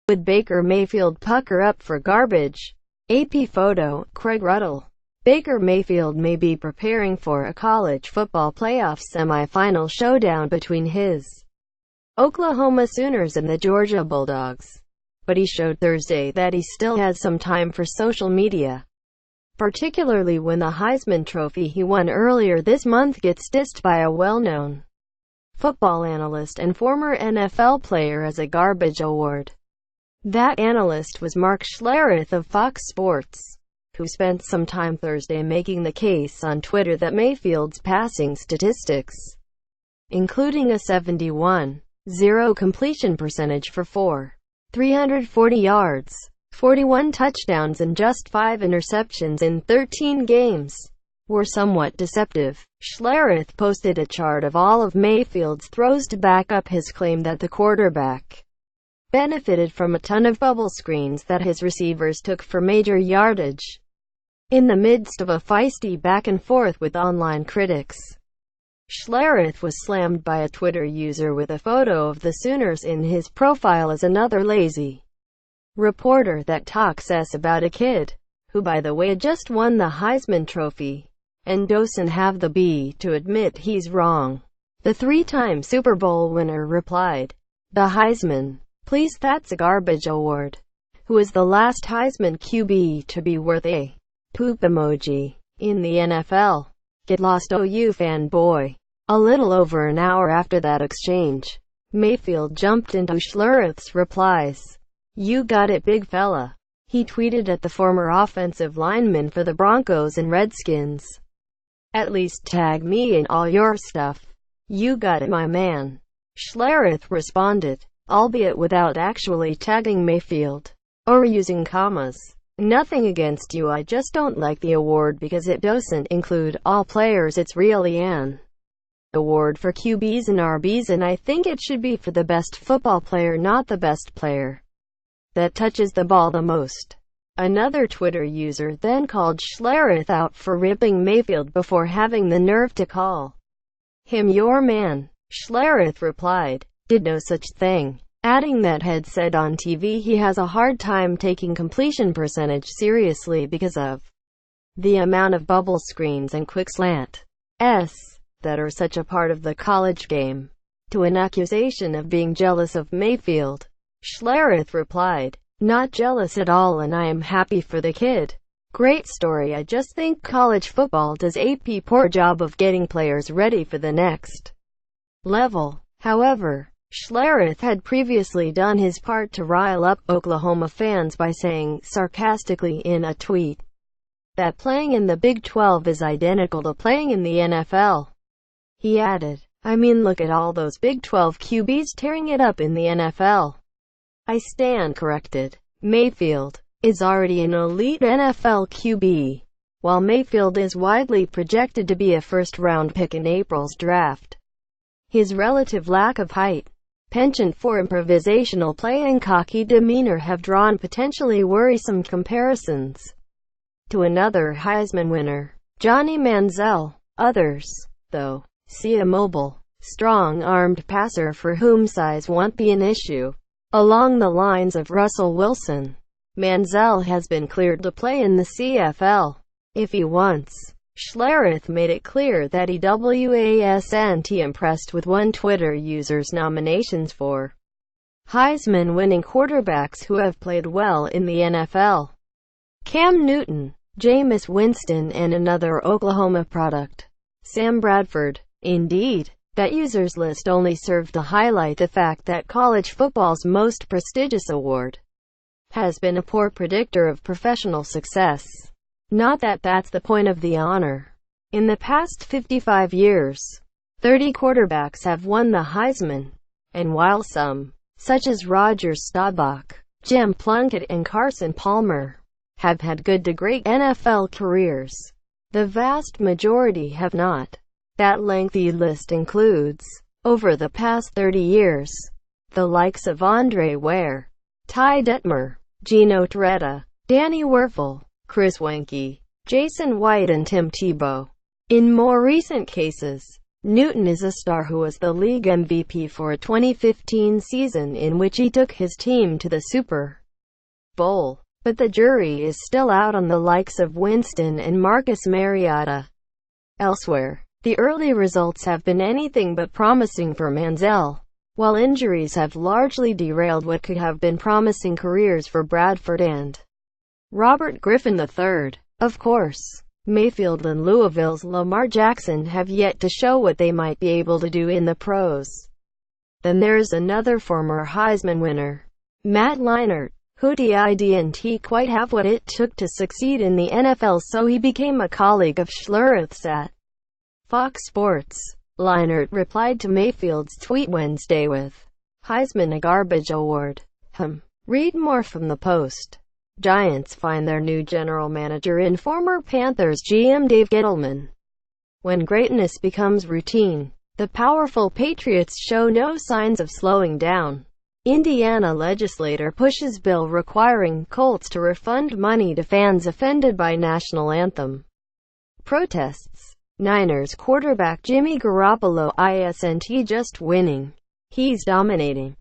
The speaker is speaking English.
With Baker Mayfield pucker up for garbage. AP photo, Craig Ruddle. Baker Mayfield may be preparing for a college football playoff semi-final showdown between his Oklahoma Sooners and the Georgia Bulldogs. But he showed Thursday that he still has some time for social media, particularly when the Heisman Trophy he won earlier this month gets dissed by a well-known football analyst and former NFL player as a garbage award. That analyst was Mark Schlereths of Fox Sports, who spent some time Thursday making the case on Twitter that Mayfield's passing statistics, including a 71.0 completion percentage for 340 yards, 41 touchdowns and just 5 interceptions in 13 games, were somewhat deceptive. Schlereths posted a chart of all of Mayfield's throws to back up his claim that the quarterback benefited from a ton of bubble screens that his receivers took for major yardage. In the midst of a feisty back-and-forth with online critics, Schlereths was slammed by a Twitter user with a photo of the Sooners in his profile as another lazy reporter that talks about a kid, who by the way just won the Heisman Trophy, and doesn't have the B to admit he's wrong. The three-time Super Bowl winner replied, "The Heisman? Please, that's a garbage award. Who is the last Heisman QB to be worth a poop emoji in the NFL? Get lost, OU fanboy." A little over an hour after that exchange, Mayfield jumped into Schlereths' replies. "You got it, big fella." He tweeted at the former offensive lineman for the Broncos and Redskins, "At least tag me in all your stuff. You got it, my man." Schlereths responded, albeit without actually tagging Mayfield or using commas, "Nothing against you, I just don't like the award because it doesn't include all players. It's really an award for QBs and RBs, and I think it should be for the best football player, not the best player that touches the ball the most." Another Twitter user then called Schlereths out for ripping Mayfield before having the nerve to call him your man. Schlereths replied, "Did no such thing," adding that had said on TV he has a hard time taking completion percentage seriously because of the amount of bubble screens and quick slants that are such a part of the college game. To an accusation of being jealous of Mayfield, Schlereths replied, "Not jealous at all, and I am happy for the kid. Great story. I just think college football does a poor job of getting players ready for the next level." However, Schlereths had previously done his part to rile up Oklahoma fans by saying, sarcastically in a tweet, that playing in the Big 12 is identical to playing in the NFL. He added, "I mean, look at all those Big 12 QBs tearing it up in the NFL." I stand corrected. Mayfield is already an elite NFL QB, while Mayfield is widely projected to be a first-round pick in April's draft. His relative lack of height, penchant for improvisational play and cocky demeanor have drawn potentially worrisome comparisons to another Heisman winner, Johnny Manziel. Others, though, see a mobile, strong-armed passer for whom size won't be an issue. Along the lines of Russell Wilson, Manziel has been cleared to play in the CFL if he wants. Schlereths made it clear that he wasn't impressed with one Twitter user's nominations for Heisman-winning quarterbacks who have played well in the NFL: Cam Newton, Jameis Winston, and another Oklahoma product, Sam Bradford. Indeed, that user's list only served to highlight the fact that college football's most prestigious award has been a poor predictor of professional success. Not that that's the point of the honor. In the past 55 years, 30 quarterbacks have won the Heisman, and while some, such as Roger Staubach, Jim Plunkett, and Carson Palmer, have had good to great NFL careers, the vast majority have not. That lengthy list includes, over the past 30 years, the likes of Andre Ware, Ty Detmer, Gino Torretta, Danny Werfel, Chris Weinke, Jason White, and Tim Tebow. In more recent cases, Newton is a star who was the league MVP for a 2015 season in which he took his team to the Super Bowl. But the jury is still out on the likes of Winston and Marcus Mariota. Elsewhere, the early results have been anything but promising for Manziel, while injuries have largely derailed what could have been promising careers for Bradford and Robert Griffin III. Of course, Mayfield and Louisville's Lamar Jackson have yet to show what they might be able to do in the pros. Then there's another former Heisman winner, Matt Leinart, who didn't quite have what it took to succeed in the NFL, so he became a colleague of Schlereths at Fox Sports. Leinart replied to Mayfield's tweet Wednesday with, "Heisman a garbage award. Read more from the Post." Giants find their new general manager in former Panthers GM Dave Gettleman. When greatness becomes routine, the powerful Patriots show no signs of slowing down. Indiana legislator pushes bill requiring Colts to refund money to fans offended by national anthem protests. Niners quarterback Jimmy Garoppolo isn't just winning, he's dominating.